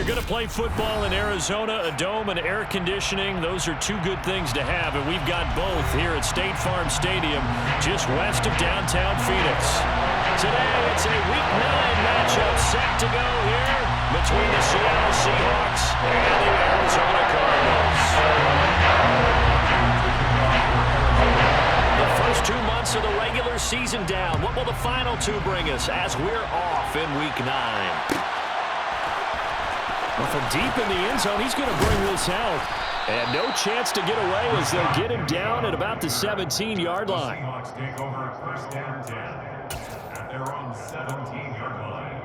you're going to play football in Arizona, a dome and air conditioning, those are two good things to have, and we've got both here at State Farm Stadium, just west of downtown Phoenix. Today, it's a Week 9 matchup set to go here between the Seattle Seahawks and the Arizona Cardinals. The first 2 months of the regular season down. What will the final two bring us as we're off in Week 9? Well, from deep in the end zone, he's going to bring this out. And no chance to get away as they'll get him down at about the 17-yard line. The Seahawks take over first down 10 at their own 17-yard line.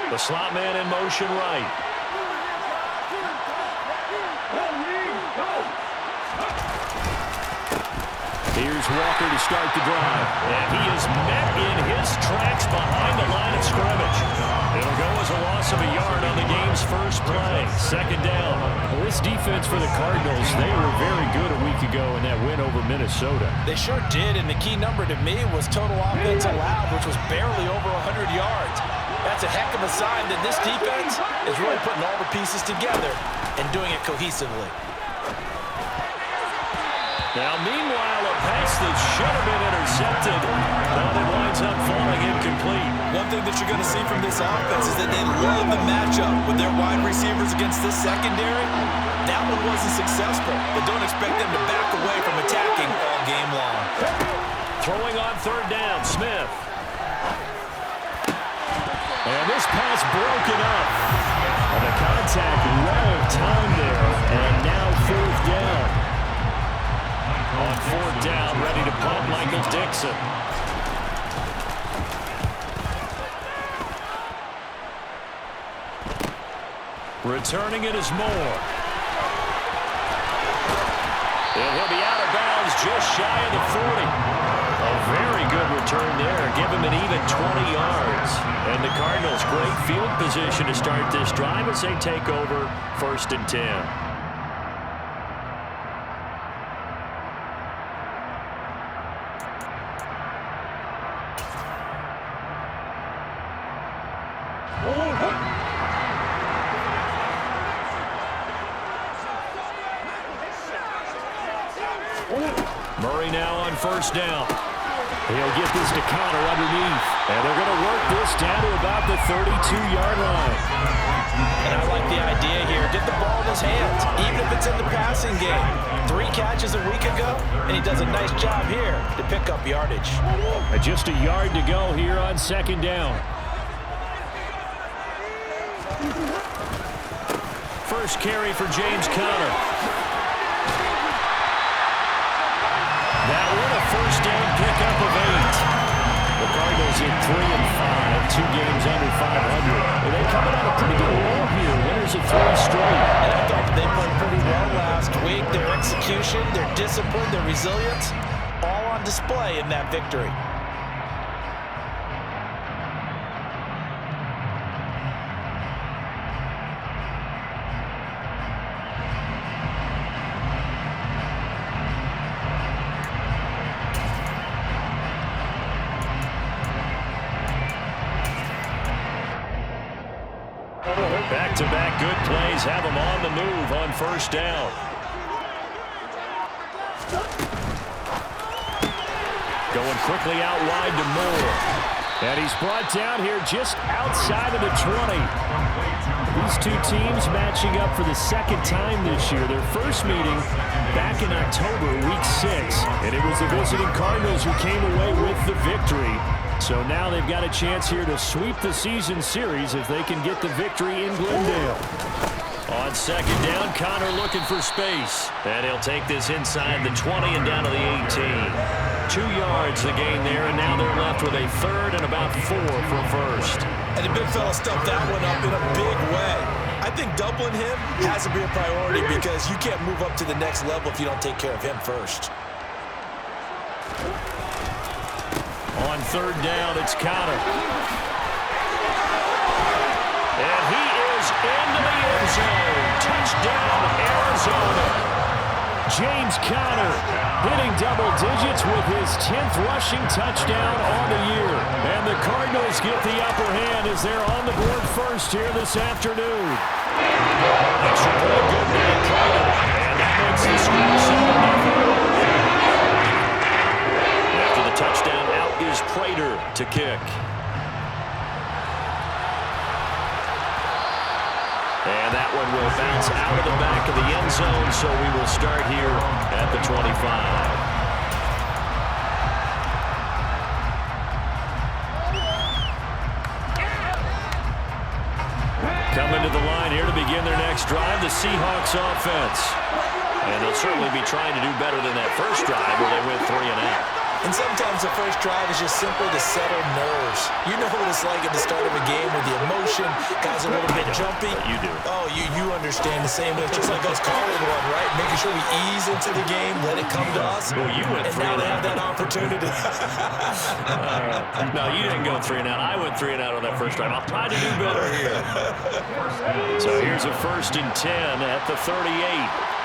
The slot man in motion right. Here's Walker to start the drive. And he is met in his tracks behind the line of scrimmage. It'll go as a loss of a yard on the game's first play. Second down. Well, this defense for the Cardinals, they were very good a week ago in that win over Minnesota. They sure did, and the key number to me was total offense allowed, which was barely over 100 yards. That's a heck of a sign that this defense is really putting all the pieces together and doing it cohesively. Now, meanwhile, a pass that should have been intercepted, but it winds up falling incomplete. One thing that you're going to see from this offense is that they love the matchup with their wide receivers against this secondary. That one wasn't successful, but don't expect them to back away from attacking all game long. Throwing on third down, Smith. And this pass broken up. And the contact well timed there, and now fourth down. On fourth down, ready to punt, Michael Dixon. Returning it is Moore. And he'll be out of bounds just shy of the 40. A very good return there. Give him an even 20 yards. And the Cardinals, great field position to start this drive as they take over first and 10. Murray now on first down. He'll get this to Connor underneath. And they're going to work this down to about the 32-yard line. And I like the idea here. Get the ball in his hands, even if it's in the passing game. 3 catches a week ago, and he does a nice job here to pick up yardage. And just a yard to go here on second down. First carry for James Conner. That one a first down pickup of 8. The Cardinals in 3-5, 2 games under 500. And they're coming on a pretty good roll here. Winners of 3 straight. And I thought they played pretty well last week. Their execution, their discipline, their resilience, all on display in that victory. Back-to-back good plays have them on the move on first down. Going quickly out wide to Moore. And he's brought down here just outside of the 20. These two teams matching up for the second time this year. Their first meeting back in October, week 6. And it was the visiting Cardinals who came away with the victory. So now they've got a chance here to sweep the season series if they can get the victory in Glendale. On second down, Connor looking for space. And he'll take this inside the 20 and down to the 18. 2 yards the gain there, and now they're left with a third and about 4 for first. And the big fella stuffed that one up in a big way. I think doubling him has to be a priority because you can't move up to the next level if you don't take care of him first. On third down, it's Connor. And he is into the end zone. Touchdown, Arizona. James Conner hitting double digits with his 10th rushing touchdown on the year. And the Cardinals get the upper hand as they're on the board first here this afternoon. That's a really good game, Prater. And that makes the score 7-0. After the touchdown, out is Prater to kick. And that one will bounce out of the back of the end zone, so we will start here at the 25. Coming to the line here to begin their next drive, the Seahawks offense. And they'll certainly be trying to do better than that first drive where they went 3 and out. And sometimes the first drive is just simply to settle nerves. You know what it's like at the start of a game with the emotion. Guys are a little bit jumpy. You do. Oh, you understand the same way. Just like us calling one, right? Making sure we ease into the game, let it come to us. Well, you went 3 and now and they have out. that opportunity. No, you didn't go 3 and out. I went 3 and out on that first drive. I'll try to do better here. So here's a 1st and 10 at the 38.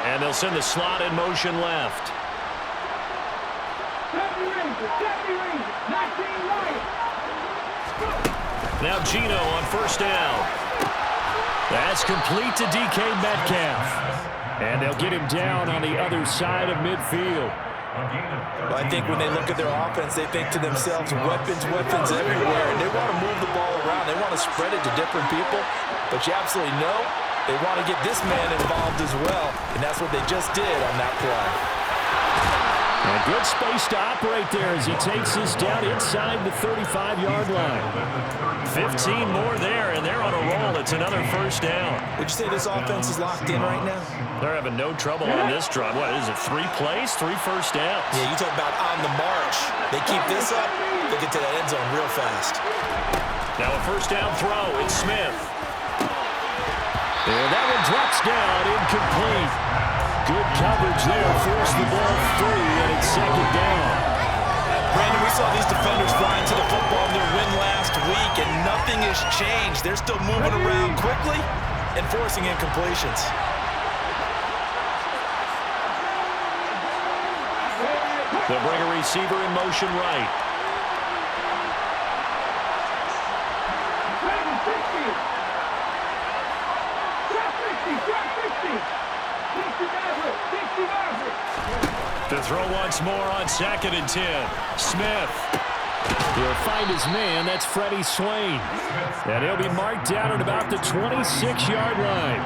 And they'll send the slot in motion left. Now Gino on 1st down. That's complete to DK Metcalf. And they'll get him down on the other side of midfield. Well, I think when they look at their offense, they think to themselves, weapons everywhere. And they want to move the ball around. They want to spread it to different people. But you absolutely know they want to get this man involved as well. And that's what they just did on that play. A good space to operate there as he takes this down inside the 35-yard line. 15 more there, and they're on a roll. It's another 1st down. Would you say this offense is locked in right now? They're having no trouble on this drive. What is it, 3 plays, 3 first downs? Yeah, you talk about on the march. They keep this up, they get to that end zone real fast. Now a 1st down throw. It's Smith. And that one drops down, incomplete. Good coverage there, forced the ball free, and it's 2nd down. Brandon, we saw these defenders fly into the football in their win last week, and nothing has changed. They're still moving around quickly and forcing incompletions. They'll bring a receiver in motion right. To throw once more on 2nd and 10. Smith. He'll find his man. That's Freddie Swain. And he'll be marked down at about the 26-yard line.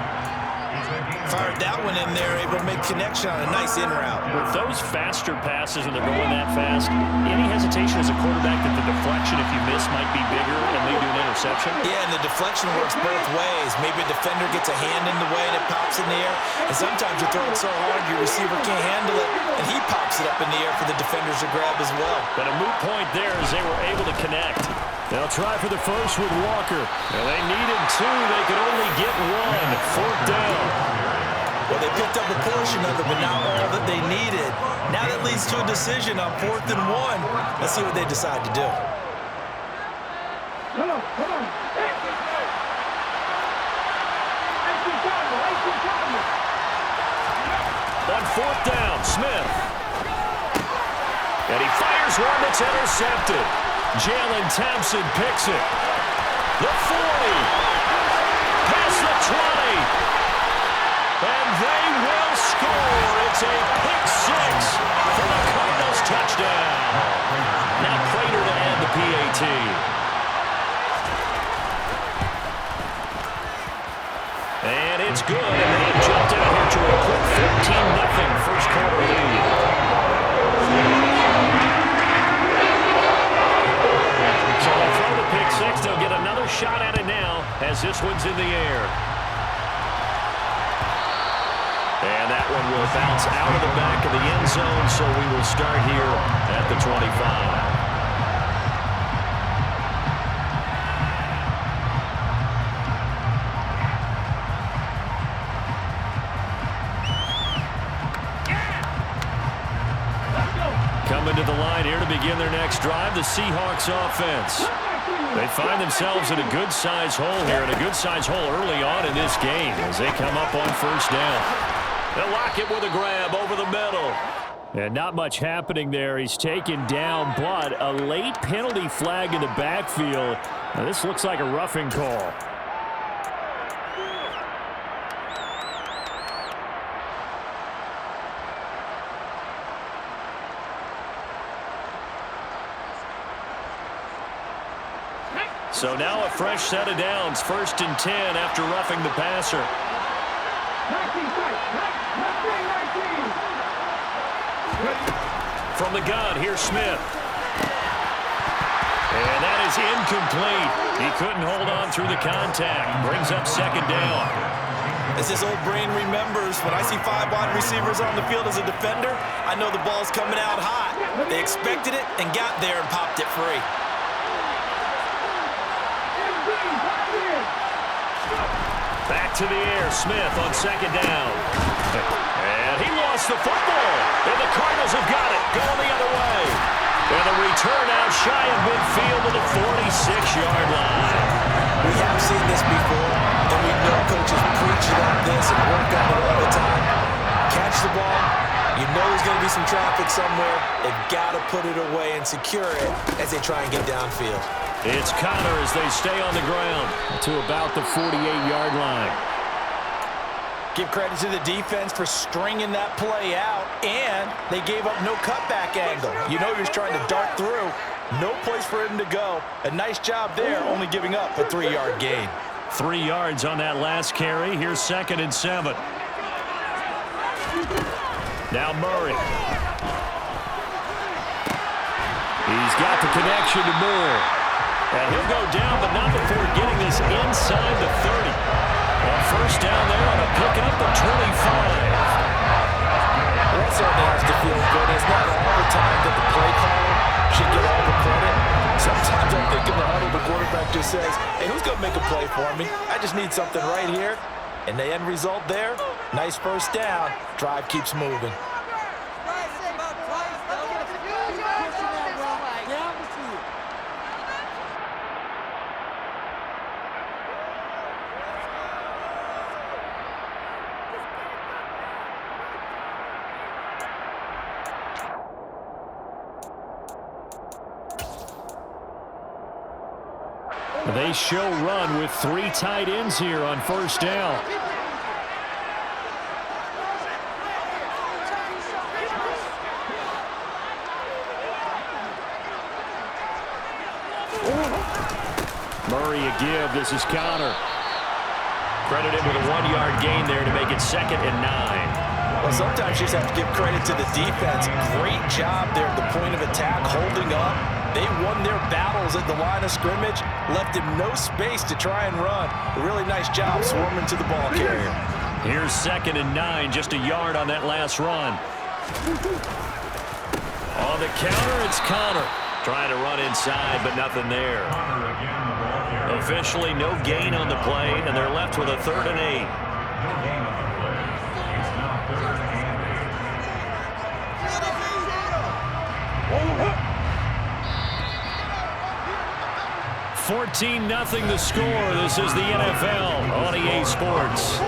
Fired that one in there, able to make connection on a nice in route. With those faster passes and they're going that fast, any hesitation as a quarterback that the deflection, if you miss, might be bigger and lead to an interception? Yeah, and the deflection works both ways. Maybe a defender gets a hand in the way and it pops in the air. And sometimes you throw it so hard your receiver can't handle it, and he pops it up in the air for the defenders to grab as well. But a moot point there as they were able to connect. They'll try for the first with Walker. And they needed 2. They could only get 1. 4th down. Well, they picked up a portion of it, but not all that they needed. Now that leads to a decision on 4th and 1. Let's see what they decide to do. Come on. On 4th down, Smith. And he fires one that's intercepted. Jalen Thompson picks it. The 40. Past the 20. And they will score. It's a pick 6 for the Cardinals touchdown. Now Prater to add the PAT. And it's good. And they have jumped out here to a quick 13-0 first quarter lead. So they'll throw the pick 6. They'll get another shot at it now as this one's in the air. And that one will bounce out of the back of the end zone, so we will start here at the 25. Coming to the line here to begin begin their next drive, the Seahawks offense. They find themselves in a good-sized hole here, and a good-sized hole early on in this game as they come up on first down. They'll lock it with a grab over the middle. And not much happening there. He's taken down, but a late penalty flag in the backfield. Now, this looks like a roughing call. So now a fresh set of downs, 1st and 10 after roughing the passer. From the gun, here's Smith. And that is incomplete. He couldn't hold on through the contact. Brings up 2nd down. As his old brain remembers, when I see 5 wide receivers on the field as a defender, I know the ball's coming out hot. They expected it and got there and popped it free. Back to the air, Smith on 2nd down. And he lost the football. And the Cardinals have got it, going the other way. And the return out shy of midfield to the 46-yard line. We have seen this before, and we know coaches preach about this and work on it all the time. Catch the ball. You know there's going to be some traffic somewhere. They've got to put it away and secure it as they try and get downfield. It's Connor as they stay on the ground to about the 48-yard line. Give credit to the defense for stringing that play out, and they gave up no cutback angle. You know he was trying to dart through. No place for him to go. A nice job there, only giving up a 3-yard gain. 3 yards on that last carry. Here's 2nd and 7. Now Murray. He's got the connection to Moore. And he'll go down, but not before getting this inside the 30. On 1st down there on a pickup of 25. That certainly has to feel good. It's not all the time that the play caller should get all the credit. Sometimes I think in the huddle, the quarterback just says, hey, who's going to make a play for me? I just need something right here. And the end result there, nice 1st down. Drive keeps moving. They show run with 3 tight ends here on 1st down. Murray a give. This is Connor. Credited with a 1-yard gain there to make it 2nd and 9. Well, sometimes you just have to give credit to the defense. Great job there at the point of attack, holding up. They won their battles at the line of scrimmage, left him no space to try and run. A really nice job swarming to the ball carrier. Here's 2nd and 9, just a yard on that last run. On the counter, it's Connor. Trying to run inside, but nothing there. Officially no gain on the play, and they're left with a 3rd and 8. No gain on the play. It's now 3rd and 14-0 the score. This is the NFL on EA Sports.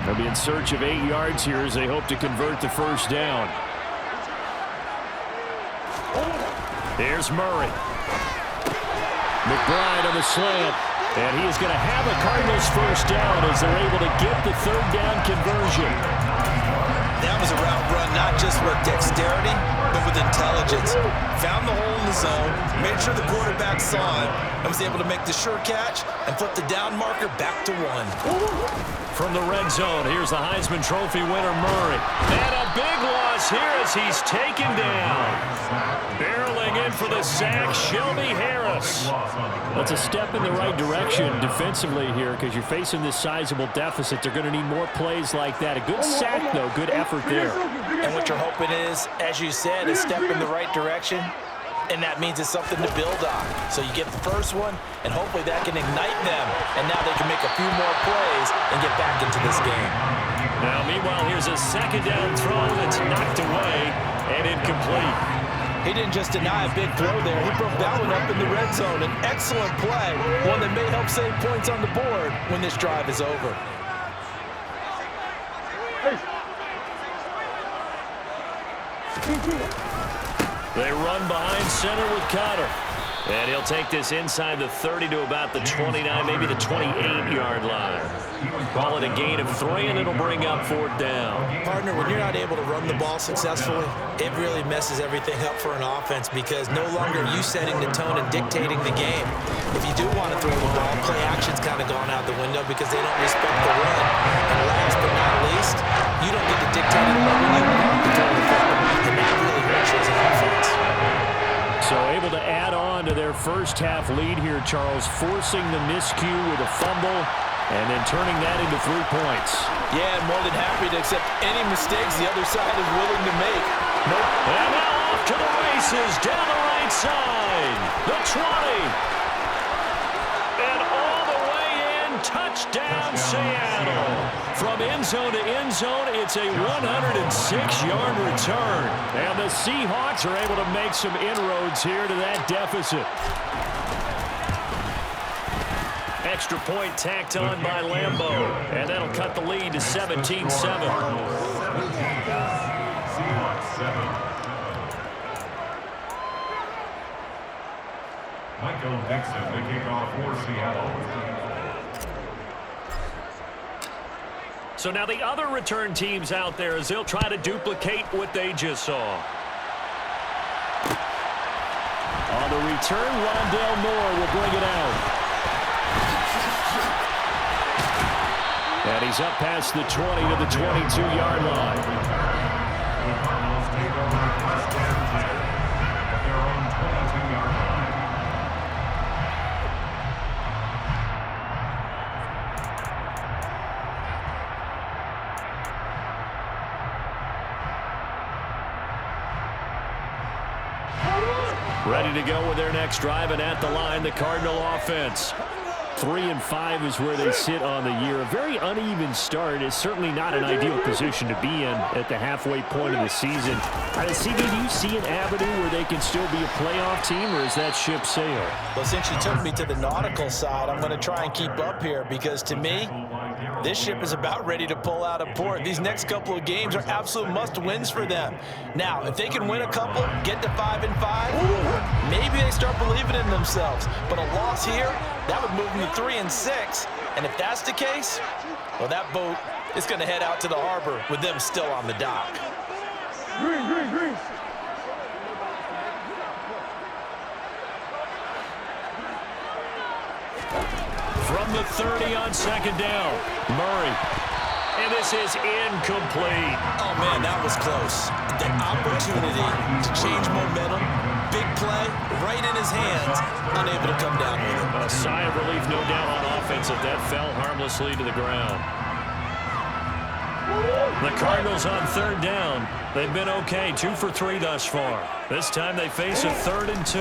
They'll be in search of 8 yards here as they hope to convert the 1st down. There's Murray. McBride on the slant. And he is going to have a Cardinals 1st down as they're able to get the 3rd down conversion. That was a route run not just with dexterity, but with intelligence. Found the hole in the zone, made sure the quarterback saw it, and was able to make the sure catch and flip the down marker back to 1. From the red zone, here's the Heisman Trophy winner, Murray. And a big loss here as he's taken down. Barreling in for the sack, Shelby Harris. That's a step in the right direction defensively here because you're facing this sizable deficit. They're going to need more plays like that. A good sack, though. Good effort there. And what you're hoping is, as you said, a step in the right direction. and that means it's something to build on. So you get the first one, and hopefully that can ignite them, and now they can make a few more plays and get back into this game. Now, meanwhile, here's a second down throw that's knocked away and incomplete. He didn't just deny a big throw there. He broke that one up in the red zone. An excellent play, one that may help save points on the board when this drive is over. They run behind center with Connor. And he'll take this inside the 30 to about the 29, maybe the 28-yard line. Call it a gain of 3, and it'll bring up 4th down. Partner, when you're not able to run the ball successfully, it really messes everything up for an offense because no longer are you setting the tone and dictating the game. If you do want to throw the ball, play action's kind of gone out the window because they don't respect the run. And last but not least, you don't get to dictate it when you want to throw the ball, and that really hurts you as an offense. So able to add on to their first half lead here, Charles, forcing the miscue with a fumble and then turning that into 3 points. Yeah, more than happy to accept any mistakes the other side is willing to make. Nope. And now off to the races down the right side. The 20. And all the way in, touchdown Seattle. From end zone to end zone, it's a 106-yard return. And the Seahawks are able to make some inroads here to that deficit. Extra point tacked on by Lambeau. And that'll cut the lead to 17-7. Seahawks 7. Michael Dixon, the kickoff for Seattle. So now the other return teams out there as they'll try to duplicate what they just saw. On the return, Rondale Moore will bring it out. And he's up past the 20 to the 22-yard line. The Cardinals take over first and 10 at their own 22-yard line. Ready to go with their next drive, and at the line, the Cardinal offense. 3-5 is where they sit on the year. A very uneven start is certainly not an ideal position to be in at the halfway point of the season. CD, do you see an avenue where they can still be a playoff team, or is that ship sailed? Well, since you took me to the nautical side, I'm going to try and keep up here because to me, this ship is about ready to pull out of port. These next couple of games are absolute must-wins for them. Now, if they can win a couple, get to 5-5, maybe they start believing in themselves. But a loss here, that would move them to 3-6. And if that's the case, well, that boat is going to head out to the harbor with them still on the dock. Green. From the 30 on second down, Murray. And this is incomplete. Oh, man, that was close. The opportunity to change momentum, big play, right in his hands, unable to come down with it. A sigh of relief, no doubt, on offense if that fell harmlessly to the ground. The Cardinals on third down. They've been okay, 2 for 3 thus far. This time they face a 3rd and 2.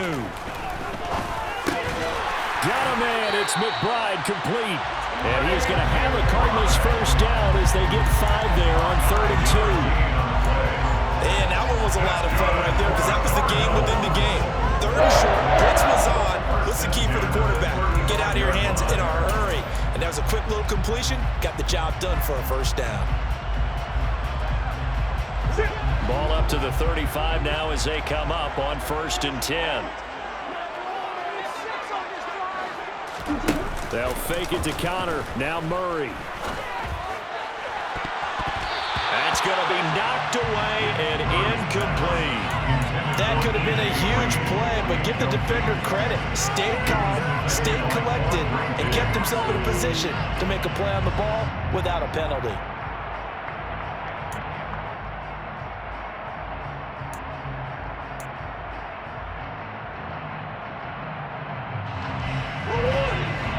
Got a man, it's McBride, complete. And he's going to have the Cardinals first down as they get 5 there on 3rd and 2. And that one was a lot of fun right there because that was the game within the game. 3rd and short, blitz was on. What's the key for the quarterback? Get out of your hands in a hurry. And that was a quick little completion. Got the job done for a first down. Ball up to the 35 now as they come up on 1st and 10. They'll fake it to Connor. Now Murray. That's going to be knocked away and incomplete. That could have been a huge play, but give the defender credit. Stayed calm, stayed collected, and kept himself in a position to make a play on the ball without a penalty.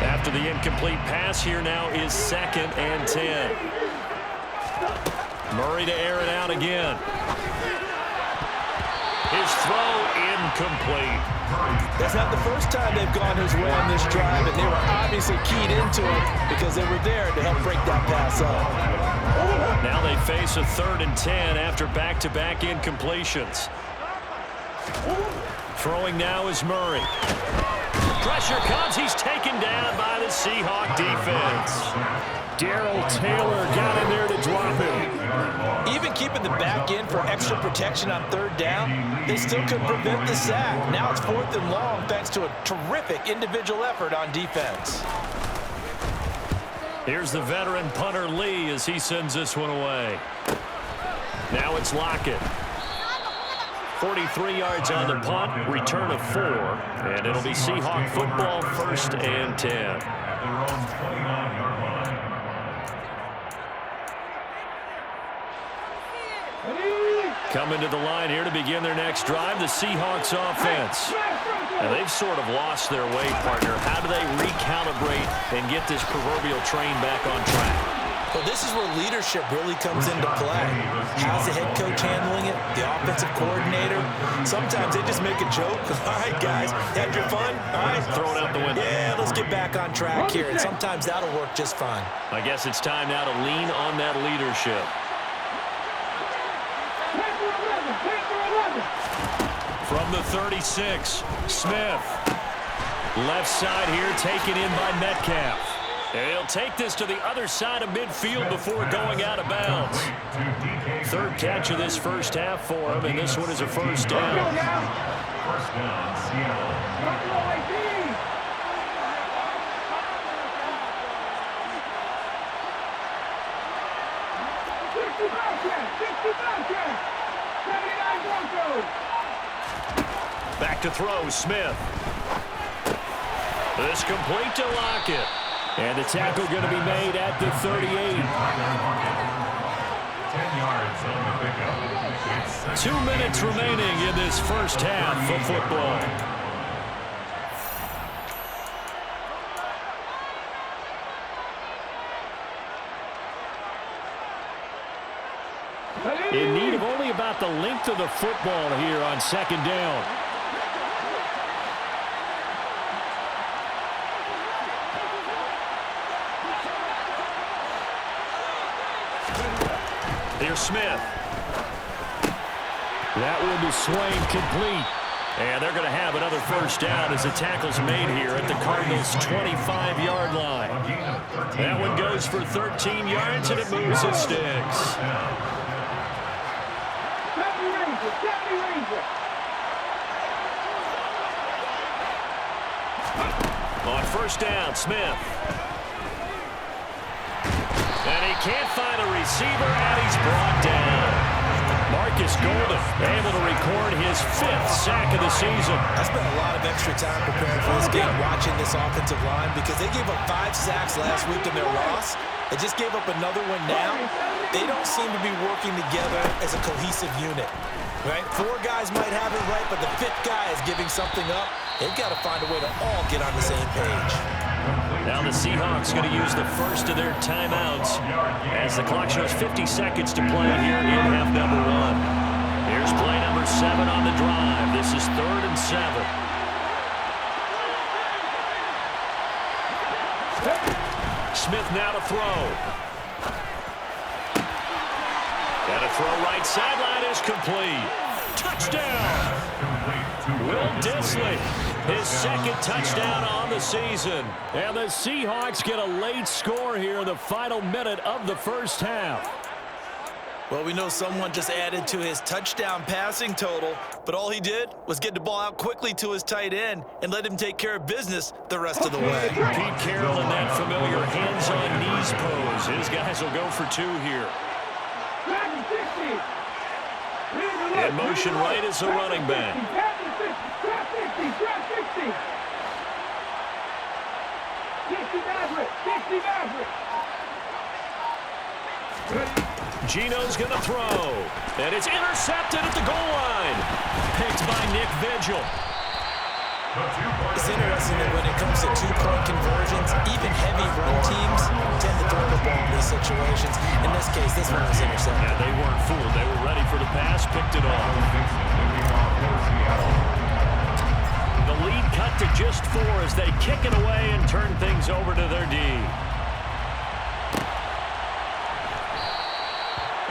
After the incomplete pass, here now is 2nd and 10. Murray to air it out again. His throw incomplete. That's not the first time they've gone his way on this drive, and they were obviously keyed into it because they were there to help break that pass up. Now they face a 3rd and 10 after back-to-back incompletions. Throwing now is Murray. Pressure comes. He's taken down by the Seahawk defense. Darrell Taylor got in there to drop him. Even keeping the back in for extra protection on 3rd down, they still couldn't prevent the sack. Now it's 4th and long thanks to a terrific individual effort on defense. Here's the veteran punter Lee as he sends this one away. Now it's Lockett. 43 yards on the punt, return of 4, and it'll be Seahawk football, 1st and 10. At their own 29-yard line. Coming to the line here to begin their next drive, the Seahawks offense. And they've sort of lost their way, partner. How do they recalibrate and get this proverbial train back on track? Well, this is where leadership really comes into play. How's the head coach handling it? The offensive coordinator? Sometimes they just make a joke. All right, guys, had your fun? All right. Throw it out the window. Yeah, let's get back on track here. And sometimes that'll work just fine. I guess it's time now to lean on that leadership. From the 36, Smith. Left side here taken in by Metcalf. And he'll take this to the other side of midfield before going out of bounds. 3rd catch of this first half for him, and this one is a 1st down. 1st down, Seattle. Back to throw, Smith. This complete to Lockett. And the tackle going to be made at the 38. 10 yards on the pickup. 2 minutes remaining in this first half of football. In need of only about the length of the football here on 2nd down. Here's Smith. That one is swing complete. And they're going to have another 1st down as the tackle's made here at the Cardinals' 25-yard line. That one goes for 13 yards, and it moves and sticks. On 1st down, Smith. And he can't find a receiver, and he's brought down. Marcus Golden able to record his 5th sack of the season. I spent a lot of extra time preparing for this game, watching this offensive line, because they gave up 5 sacks last week in their loss. They just gave up another one now. They don't seem to be working together as a cohesive unit. Right? 4 guys might have it right, but the 5th guy is giving something up. They've got to find a way to all get on the same page. Now the Seahawks going to use the first of their timeouts as the clock shows 50 seconds to play here in half number 1. Here's play number 7 on the drive. This is 3rd and 7. Smith now to throw. Got to throw right sideline is complete. Touchdown! Will Disley, his 2nd touchdown on the season. And the Seahawks get a late score here in the final minute of the first half. Well, we know someone just added to his touchdown passing total, but all he did was get the ball out quickly to his tight end and let him take care of business the rest of the way. Pete Carroll in that familiar hands-on knees pose. His guys will go for 2 here. In motion right is the running back. Gino's going to throw. And it's intercepted at the goal line. Picked by Nick Vigil. It's interesting that when it comes to 2-point conversions, even heavy run teams tend to throw the ball in these situations. In this case, this one was intercepted. Yeah, they weren't fooled. They were ready for the pass, picked it off. lead cut to just 4 as they kick it away and turn things over to their D.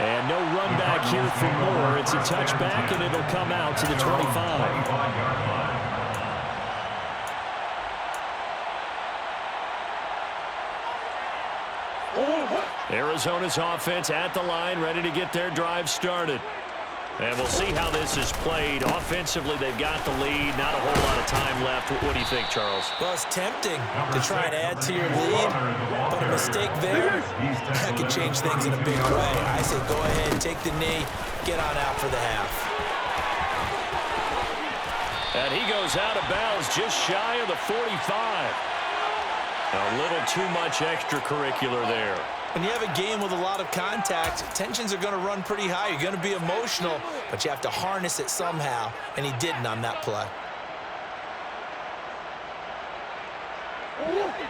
And no run back here for Moore. It's a touchback, and it'll come out to the 25. Arizona's offense at the line, ready to get their drive started. And we'll see how this is played. Offensively, they've got the lead. Not a whole lot of time left. What do you think, Charles? Well, it's tempting to try and add to your lead, but a mistake there, that could change things in a big way. I say go ahead, take the knee, get on out for the half. And he goes out of bounds just shy of the 45. A little too much extracurricular there. When you have a game with a lot of contact, tensions are going to run pretty high. You're going to be emotional, but you have to harness it somehow, and he didn't on that play.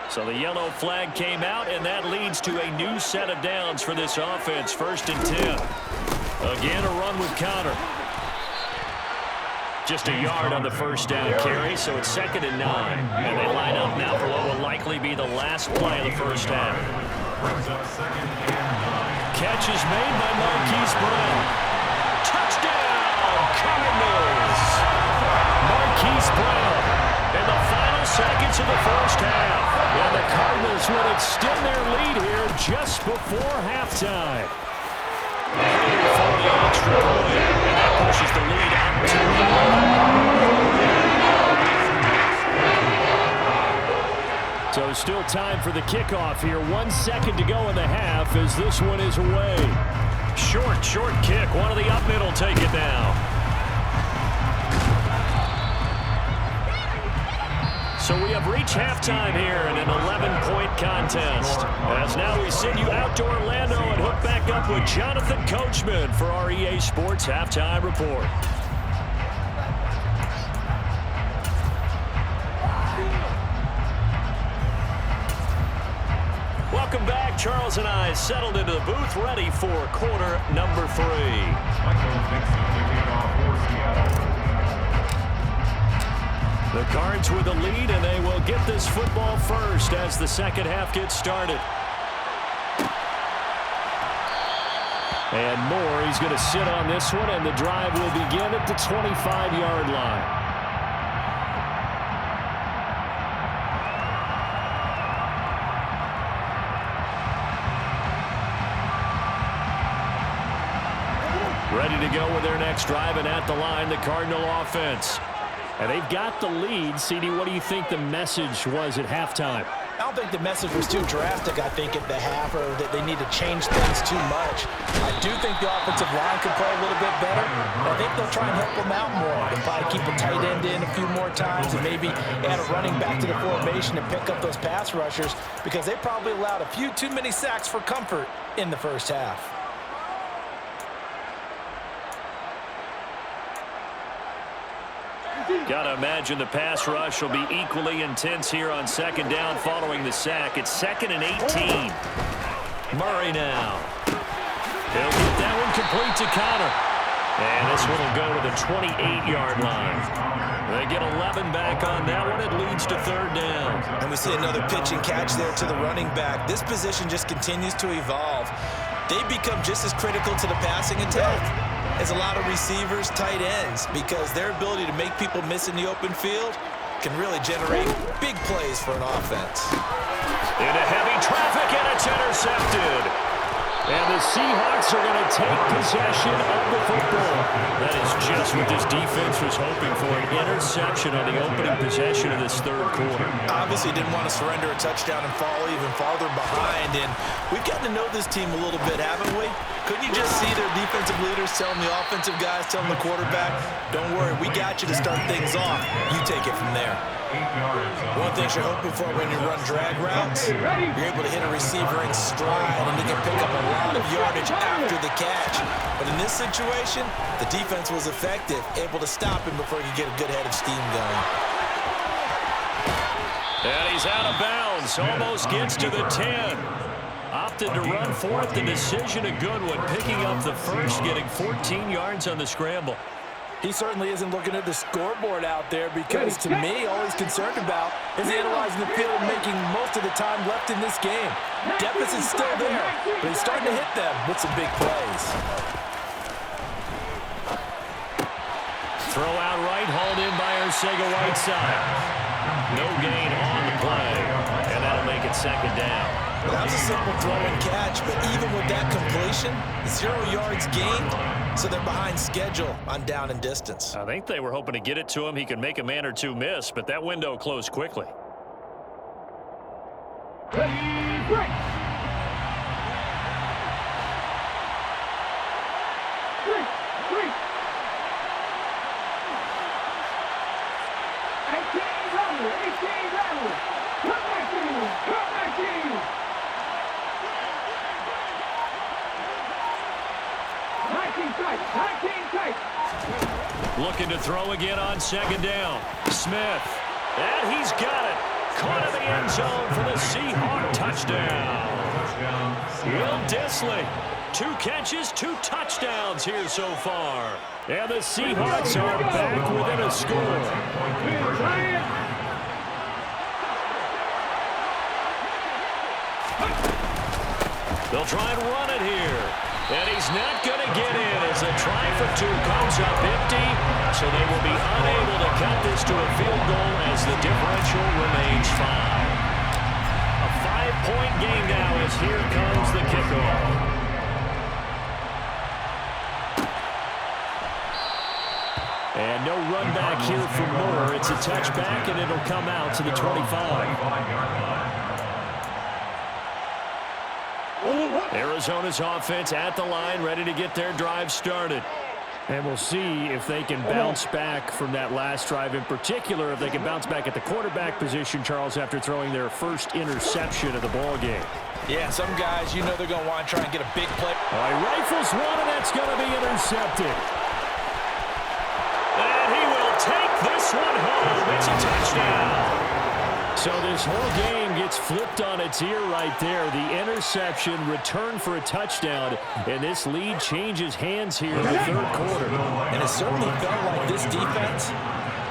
So the yellow flag came out, and that leads to a new set of downs for this offense. 1st and 10. Again, a run with Connor. Just a yard on the first down carry, so it's 2nd and 9. And they line up now for what will likely be the last play of the first half. Catch is made by Marquise Brown. Touchdown, Cardinals! Marquise Brown in the final seconds of the first half. And the Cardinals will extend their lead here just before halftime. For the extra point, and that pushes the lead up to 11. So still time for the kickoff here. 1 second to go in the half as this one is away. Short kick. One of the up middle take it now. So we have reached halftime here in an 11-point contest. As now we send you out to Orlando and hook back up with Jonathan Coachman for our EA Sports Halftime Report. Welcome back. Charles and I settled into the booth, ready for quarter number 3. The Cards with the lead, and they will get this football first as the second half gets started. And Moore, he's going to sit on this one, and the drive will begin at the 25-yard line. Ready to go with their next drive, and at the line, the Cardinal offense. And they've got the lead. CD, what do you think the message was at halftime? I don't think the message was too drastic, I think, at the half, or that they need to change things too much. I do think the offensive line could play a little bit better. I think they'll try and help them out more. They'll probably keep a tight end in a few more times and maybe add a running back to the formation and pick up those pass rushers, because they probably allowed a few too many sacks for comfort in the first half. Got to imagine the pass rush will be equally intense here on second down following the sack. It's 2nd and 18. Murray now. He'll get that one complete to Connor. And this one will go to the 28-yard line. They get 11 back on that one. It leads to 3rd down. And we see another pitch and catch there to the running back. This position just continues to evolve. They become just as critical to the passing attack as a lot of receivers, tight ends, because their ability to make people miss in the open field can really generate big plays for an offense. Into heavy traffic, and it's intercepted. And the Seahawks are going to take possession of the football. That is just what this defense was hoping for, an interception on the opening possession of this third quarter. Obviously didn't want to surrender a touchdown and fall even farther behind, and we've gotten to know this team a little bit, haven't we? Couldn't you just see their defensive leaders telling the offensive guys, telling the quarterback, don't worry, we got you to start things off. You take it from there. One thing you're hoping for when you run drag routes, you're able to hit a receiver in stride and he can pick up a lot of yardage after the catch. But in this situation, the defense was effective, able to stop him before he could get a good head of steam going. And he's out of bounds, almost gets to the 10. Opted to run for it. The decision a good one, picking up the first, getting 14 yards on the scramble. He certainly isn't looking at the scoreboard out there because, to me, all he's concerned about is analyzing the field and making most of the time left in this game. Deficit's still there, but he's starting to hit them with some big plays. Throw out right, hauled in by Arcega-Whiteside. No gain on the play, and that'll make it second down. Well, that was a simple throw and catch, but even with that completion, 0 yards gained, so they're behind schedule on down and distance. I think they were hoping to get it to him. He could make a man or two miss, but that window closed quickly. Ready, break. Break. 18 level. Come back to you. 19 tight. Looking to throw again on second down. Smith. And he's got it. Caught in the end zone for the Seahawk touchdown. Will Dissly. 2 catches, 2 touchdowns here so far. And the Seahawks are back within a score. They'll try and run it here. And he's not going to get in as a try for 2 comes up empty. So they will be unable to cut this to a field goal as the differential remains 5. A 5-point game now as here comes the kickoff. And no run back here for Moore. It's a touchback, and it'll come out to the 25. Arizona's offense at the line, ready to get their drive started. And we'll see if they can bounce back from that last drive, in particular, if they can bounce back at the quarterback position, Charles, after throwing their first interception of the ball game. Yeah, some guys, you know they're going to want to try and get a big play. All right, rifles one, and that's going to be intercepted. And he will take this one home. It's a touchdown. So this whole game gets flipped on its ear right there. The interception, return for a touchdown, and this lead changes hands here in the third quarter. And it certainly felt like this defense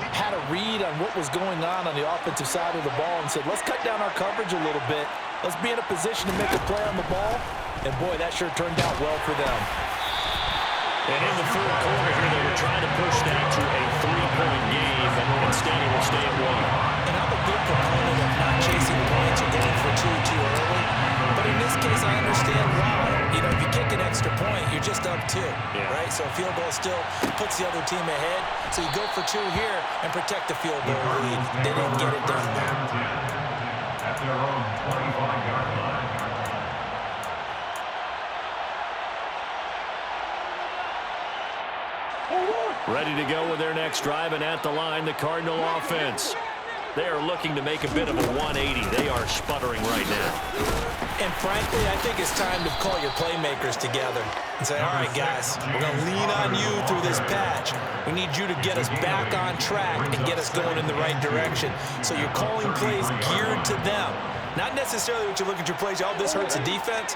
had a read on what was going on the offensive side of the ball and said, let's cut down our coverage a little bit. Let's be in a position to make a play on the ball. And, boy, that sure turned out well for them. And in the third quarter here, they were trying to push that to a 3-point game, and instead it will stay at 1. And I'm a big proponent of not chasing points or going for 2 too early. But in this case, I understand why. You know, if you kick an extra point, you're just up 2, right? So a field goal still puts the other team ahead. So you go for 2 here and protect the field goal lead. They didn't get it done there. At their own 25-yard line. Ready to go with their next drive, and at the line, the Cardinal offense. They are looking to make a bit of a 180. They are sputtering right now. And frankly, I think it's time to call your playmakers together and say, all right, guys, we're going to lean on you through this patch. We need you to get us back on track and get us going in the right direction. So you're calling plays geared to them. Not necessarily what you look at your plays, oh, this hurts the defense.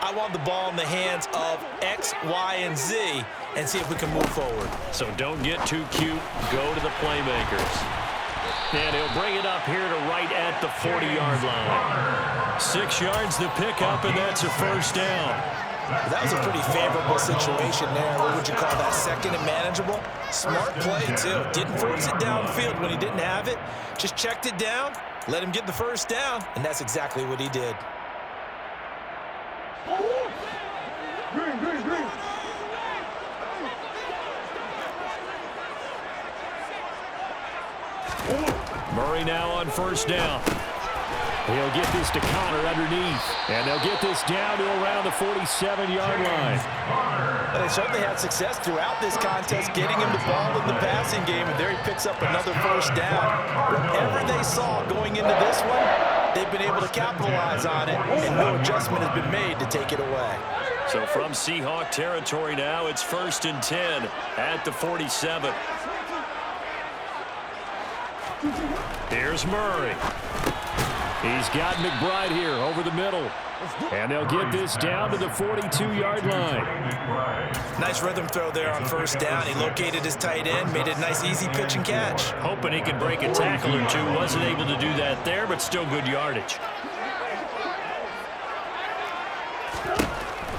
I want the ball in the hands of X, Y, and Z and see if we can move forward. So don't get too cute. Go to the playmakers. And he'll bring it up here to right at the 40-yard line. 6 yards to pick up, and that's a first down. That was a pretty favorable situation there. What would you call that? Second and manageable? Smart play, too. Didn't force it downfield when he didn't have it. Just checked it down, let him get the first down, and that's exactly what he did. Green. Murray now on first down. He'll get this to Connor underneath. And they'll get this down to around the 47-yard line. They certainly had success throughout this contest, getting him the ball in the passing game, and there he picks up another first down. Whatever they saw going into this one, they've been able to capitalize on it, and no adjustment has been made to take it away. So from Seahawk territory now, it's 1st and 10 at the 47. Here's Murray. He's got McBride here over the middle. And they'll get this down to the 42-yard line. Nice rhythm throw there on first down. He located his tight end, made it a nice easy pitch and catch. Hoping he could break a tackle or two. Wasn't able to do that there, but still good yardage.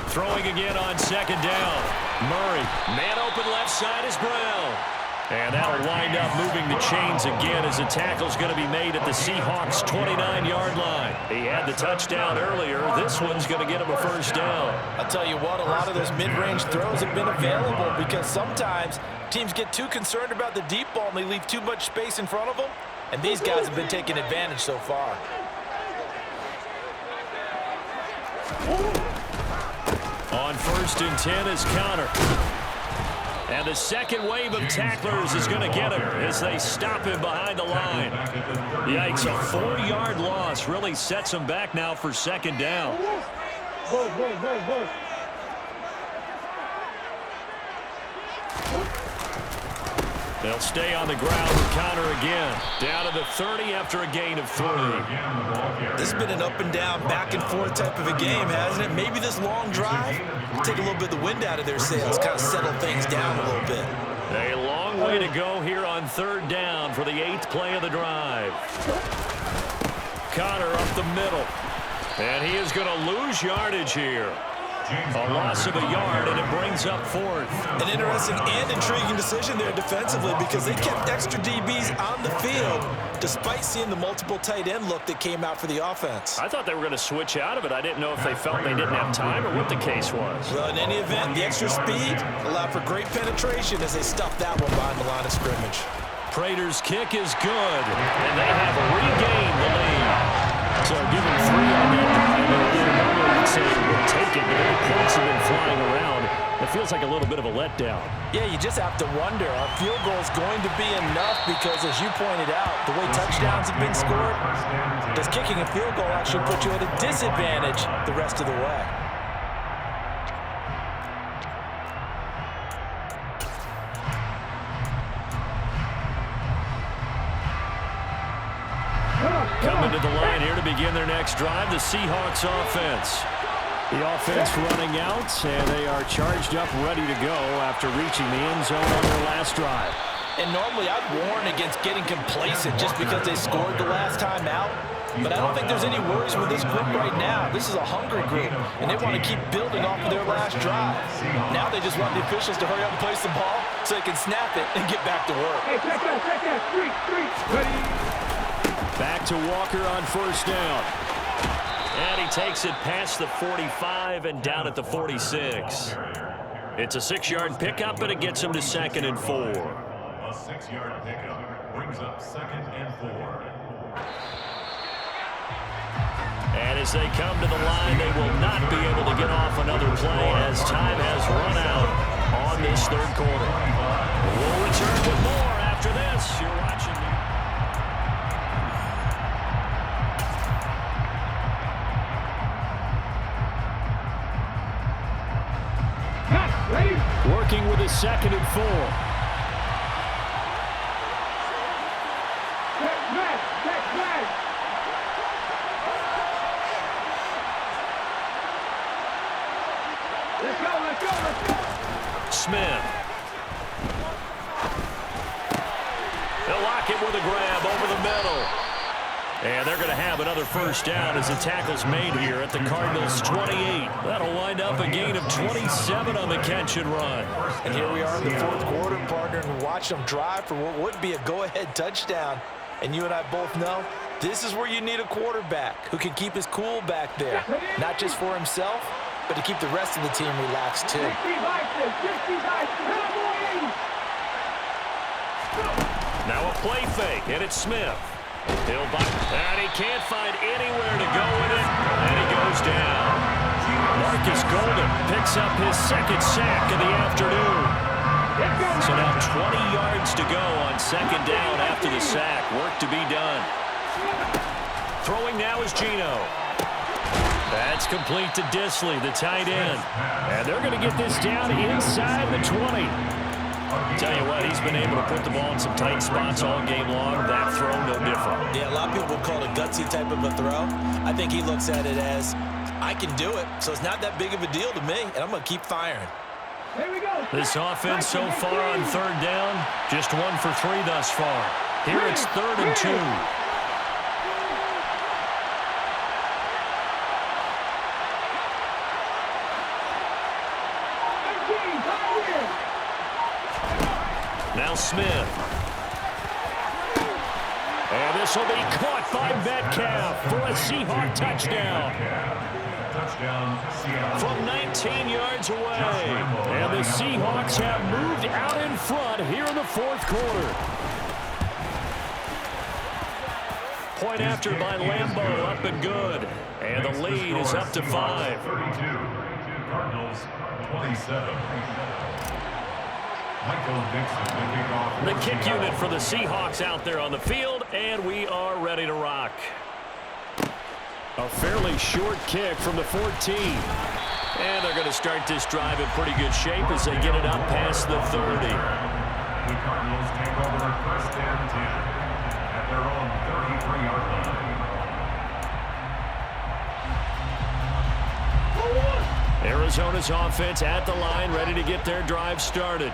Throwing again on second down. Murray, man open left side is Brown. And that'll wind up moving the chains again as the tackle's going to be made at the Seahawks' 29-yard line. He had the touchdown earlier. This one's going to get him a first down. I'll tell you what, a lot of those mid-range throws have been available because sometimes teams get too concerned about the deep ball and they leave too much space in front of them. And these guys have been taking advantage so far. On 1st and 10 is Connor. And the second wave of tacklers is going to get him as they stop him behind the line. Yikes, a 4-yard loss really sets him back now for second down. They'll stay on the ground with Connor again. Down to the 30 after a gain of 3. This has been an up and down, back and forth type of a game, hasn't it? Maybe this long drive will take a little bit of the wind out of their sails, kind of settle things down a little bit. A long way to go here on 3rd down for the 8th play of the drive. Connor up the middle. And he is going to lose yardage here. A loss of a yard, and it brings up 4th. An interesting and intriguing decision there defensively because they kept extra DBs on the field despite seeing the multiple tight end look that came out for the offense. I thought they were going to switch out of it. I didn't know if they felt they didn't have time or what the case was. Well, in any event, the extra speed allowed for great penetration as they stuffed that one behind the line of scrimmage. Prater's kick is good, and they have regained the lead. So give him 3 on that drive. Normally you'd say we'll take it, but the points have been flying around. It feels like a little bit of a letdown. Yeah, you just have to wonder, are field goals going to be enough? Because as you pointed out, the way touchdowns have been scored, does kicking a field goal actually put you at a disadvantage the rest of the way? Coming to the line here to begin their next drive, the Seahawks offense. The offense running out, and they are charged up, ready to go after reaching the end zone on their last drive. And normally I'd warn against getting complacent just because they scored the last time out. But I don't think there's any worries with this group right now. This is a hungry group, and they want to keep building off of their last drive. Now they just want the officials to hurry up and place the ball so they can snap it and get back to work. Hey, check that. Ready? Back to Walker on 1st down. And he takes it past the 45 and down at the 46. It's a 6-yard pickup, and it gets him to 2nd and 4. A 6-yard pickup brings up 2nd and 4. And as they come to the line, they will not be able to get off another play as time has run out on this 3rd quarter. We'll return with more after this. You're watching. Working with a 2nd and 4. Back. Let's go. Smith. They'll lock it with a grab over the middle. And they're going to have another first down as the tackle's made here at the Cardinals' 28. That'll wind up a gain of 27 on the catch and run. And here we are in the 4th quarter, partner, and watch them drive for what would be a go-ahead touchdown. And you and I both know this is where you need a quarterback who can keep his cool back there, not just for himself, but to keep the rest of the team relaxed too. Now a play fake, and it's Smith. He'll bite, and he can't find anywhere to go with it, and he goes down. Marcus Golden picks up his 2nd sack of the afternoon. So now 20 yards to go on 2nd down after the sack. Work to be done. Throwing now is Geno. That's complete to Disley, the tight end. And they're going to get this down inside the 20. Tell you what, he's been able to put the ball in some tight spots all game long. That throw, no different. Yeah, a lot of people would call it a gutsy type of a throw. I think he looks at it as, I can do it, so it's not that big of a deal to me, and I'm going to keep firing. Here we go. This offense so far on third down, just 1 for 3 thus far. Here it's 3rd and 2. Now Smith. And this will be caught by Metcalf for a Seahawk touchdown. From 19 yards away. And the Seahawks have moved out in front here in the 4th quarter. Point after by Lambeau, up and good. And the lead is up to 5. 32. Cardinals 27. The kick unit for the Seahawks out there on the field, and we are ready to rock. A fairly short kick from the 14. And they're going to start this drive in pretty good shape as they get it up past the 30. The Cardinals take over 1st and 10 at their own 33-yard line. Arizona's offense at the line, ready to get their drive started.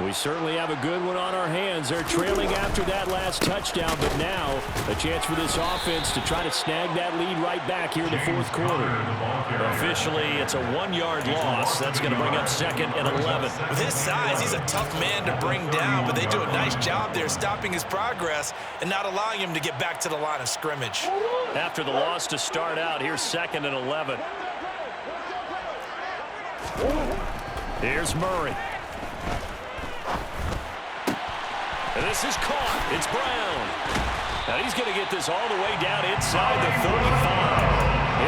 We certainly have a good one on our hands. They're trailing after that last touchdown, but now a chance for this offense to try to snag that lead right back here in the 4th quarter. Officially, it's a 1-yard loss. That's going to bring up 2nd and 11. With his size, he's a tough man to bring down, but they do a nice job there stopping his progress and not allowing him to get back to the line of scrimmage. After the loss to start out, here's 2nd and 11. Here's Murray. And this is caught. It's Brown. And he's going to get this all the way down inside the 35.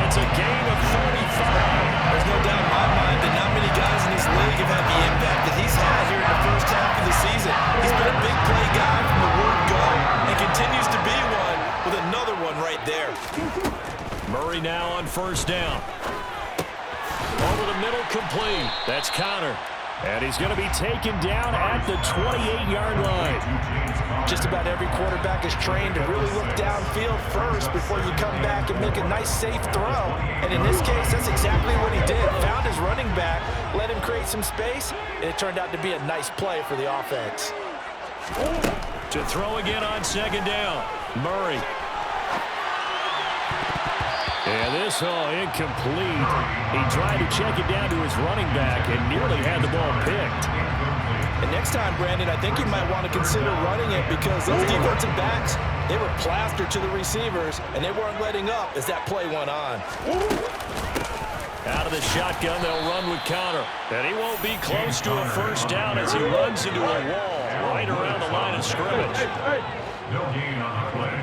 It's a gain of 35. There's no doubt in my mind that not many guys in this league have had the impact that he's had here in the first half of the season. He's been a big play guy from the word go and continues to be one with another one right there. Murray now on 1st down. Over the middle, complete. That's Connor. And he's going to be taken down at the 28-yard line. Just about every quarterback is trained to really look downfield first before you come back and make a nice, safe throw. And in this case, that's exactly what he did. Found his running back, let him create some space, and it turned out to be a nice play for the offense. To throw again on 2nd down. Murray. And this, incomplete. He tried to check it down to his running back and nearly had the ball picked. And next time, Brandon, I think you might want to consider running it because those defensive backs, they were plastered to the receivers, and they weren't letting up as that play went on. Out of the shotgun, they'll run with Connor. And he won't be close to a 1st down as he runs into a wall right around the line of scrimmage. No gain on the play.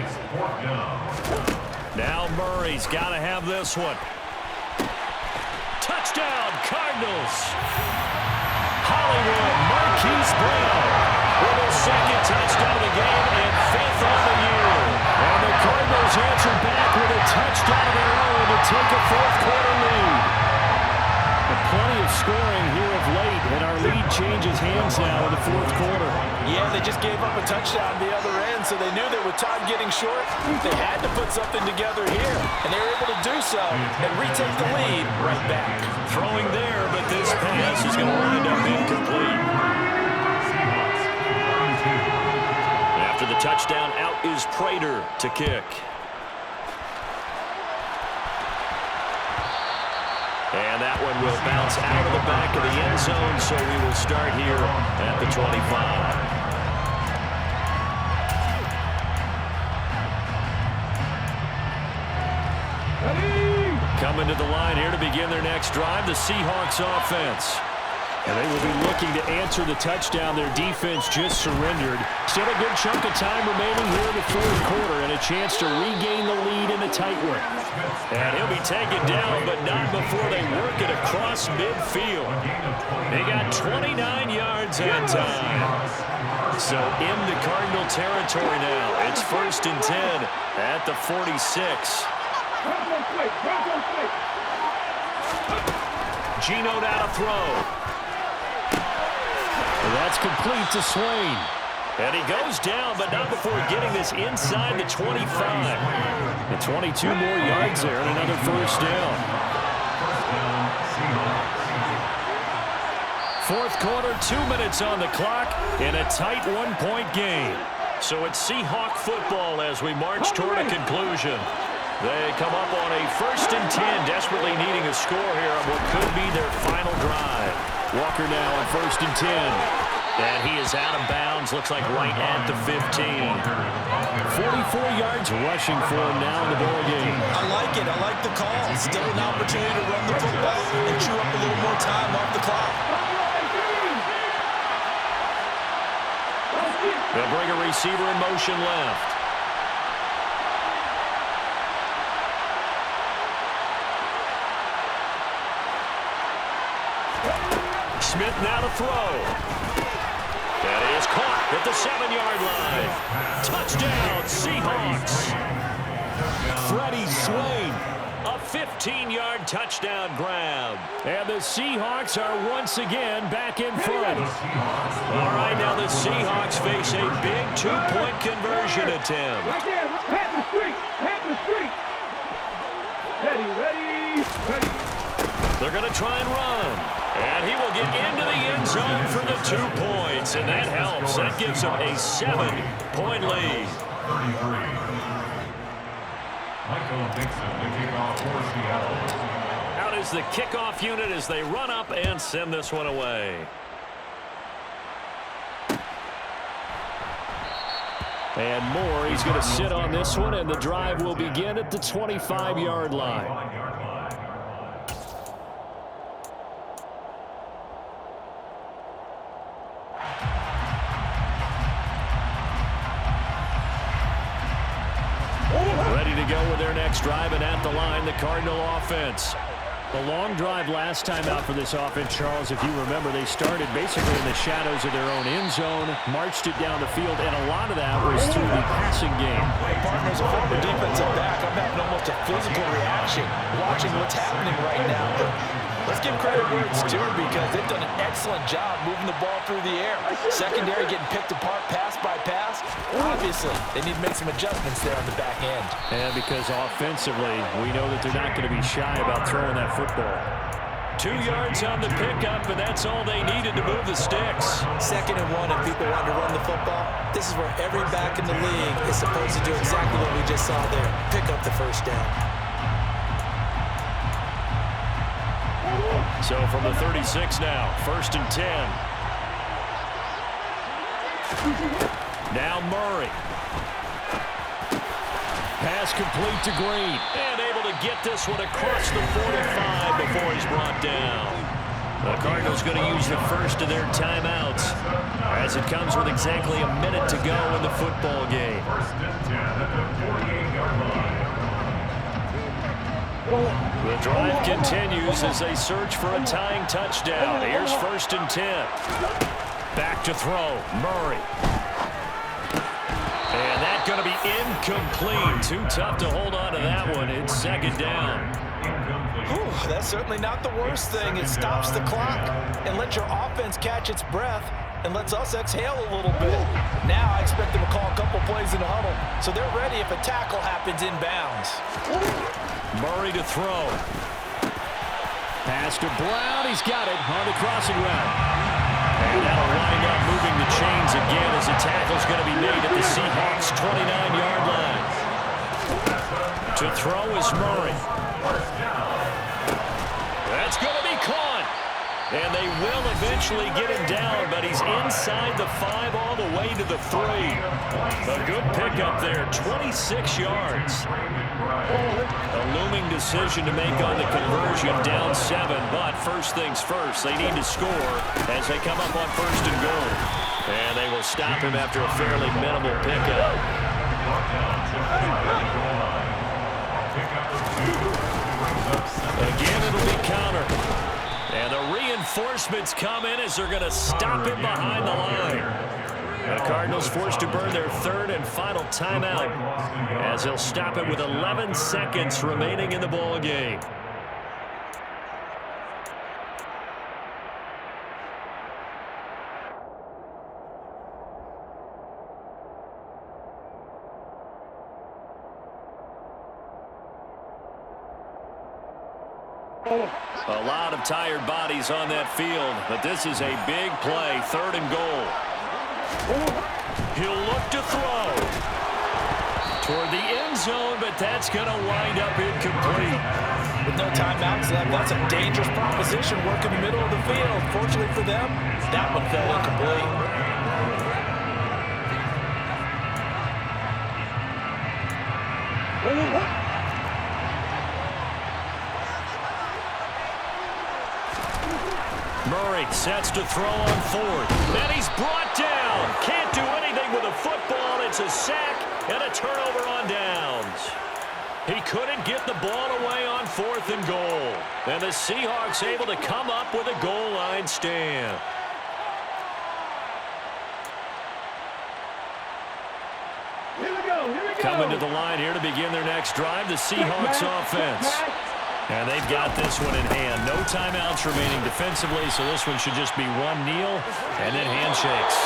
It's 4th down. Now Murray's got to have this one. Touchdown, Cardinals. Hollywood, Marquise Brown with his 2nd touchdown of the game and 5th on the year. And the Cardinals answer back with a touchdown of their own to take a 4th quarter lead. Plenty of scoring here of late, and our lead changes hands now in the 4th quarter. Yeah, they just gave up a touchdown the other end, so they knew that with time getting short, they had to put something together here, and they were able to do so and retake the lead right back. Throwing there, but this pass is going to wind up incomplete. After the touchdown, out is Prater to kick. And that one will bounce out of the back of the end zone, so we will start here at the 25. Coming to the line here to begin their next drive, the Seahawks offense. And they will be looking to answer the touchdown their defense just surrendered. Still a good chunk of time remaining here in the 4th quarter and a chance to regain the lead in a tight one. And he'll be taken down, but not before they work it across midfield. They got 29 yards that time. So into Cardinal territory now. It's 1st and 10 at the 46. Gino down a throw. And that's complete to Swain. And he goes down, but not before getting this inside the 25. And 22 more yards there and another first down. Fourth quarter, 2 minutes on the clock in a tight one-point game. So it's Seahawk football as we march toward a conclusion. They come up on a 1st and 10, desperately needing a score here on what could be their final drive. Walker now on 1st and 10. And he is out of bounds, looks like right at the 15. 44 yards rushing for him now in the ball game. I like it. I like the call. Still an opportunity to run the football and chew up a little more time off the clock. They'll bring a receiver in motion left. Smith now to throw. That is caught at the 7-yard line. Touchdown, Seahawks. Freddie Swain, a 15-yard touchdown grab. And the Seahawks are once again back in front. All right, now the Seahawks face a big 2-point conversion attempt. Right there, pat the street, Ready. They're going to try and run. And he will get into the end zone for the 2 points. And that helps. That gives him a 7-point lead. 33. Michael Dixon, the kickoff for Seattle. Out is the kickoff unit as they run up and send this one away. And Moore, he's going to sit on this one, and the drive will begin at the 25-yard line. Ready to go with their next drive, and at the line, the Cardinal offense. A long drive last time out for this offense, Charles. If you remember, they started basically in the shadows of their own end zone, marched it down the field, and a lot of that was through the passing game. Partners, a former defensive back, I'm having almost a physical reaction watching what's happening right now. But let's give credit where it's due because they've done an excellent job moving the ball through the air. Secondary getting picked apart pass by pass. Obviously, they need to make some adjustments there on the back end. And because offensively, we know that they're not going to be shy about throwing that football. 2 yards on the pickup, and that's all they needed to move the sticks. 2nd and 1, if people want to run the football, this is where every back in the league is supposed to do exactly what we just saw there. Pick up the first down. So from the 36 now, 1st and 10. Now Murray. Pass complete to Green. And able to get this one across the 45 before he's brought down. The Cardinals going to use the first of their timeouts as it comes with exactly a minute to go in the football game. 1st and 10 at the 48-yard line. The drive continues as they search for a tying touchdown. Here's 1st and 10. Back to throw. Murray. And that's going to be incomplete. Too tough to hold on to that one. It's 2nd down. Whew, that's certainly not the worst thing. It stops the clock and lets your offense catch its breath and lets us exhale a little bit. Now I expect them to call a couple plays in the huddle so they're ready if a tackle happens inbounds. Murray to throw. Pass to Brown. He's got it on the crossing route. And that'll wind up moving the chains again as the tackle's going to be made at the Seahawks' 29-yard line. To throw is Murray. That's going to be caught. And they will eventually get him down, but he's inside the 5 all the way to the 3. A good pickup there, 26 yards. A looming decision to make on the conversion, down 7, but first things first, they need to score as they come up on 1st and goal. And they will stop him after a fairly minimal pickup. Again, it'll be counter. And the reinforcements come in as they're going to stop him behind the line. The Cardinals forced to burn their 3rd and final timeout as they'll stop it with 11 seconds remaining in the ball game. A lot of tired bodies on that field, but this is a big play, 3rd and goal. He'll look to throw toward the end zone, but that's going to wind up incomplete. With no timeouts left, that's a dangerous proposition working the middle of the field. Fortunately for them, that one fell incomplete. Murray sets to throw on 4th. And he's brought down. Can't do anything with a football. It's a sack and a turnover on downs. He couldn't get the ball away on 4th and goal. And the Seahawks able to come up with a goal line stand. Here we go. Coming to the line here to begin their next drive, the Seahawks offense. And they've got this one in hand. No timeouts remaining defensively, so this one should just be one kneel and then handshakes.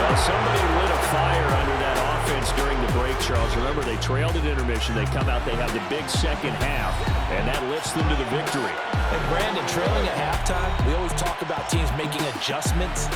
Well, somebody lit a fire under that offense during the break, Charles. Remember, they trailed at intermission. They come out, they have the big second half, and that lifts them to the victory. And Brandon, trailing at halftime, we always talk about teams making adjustments.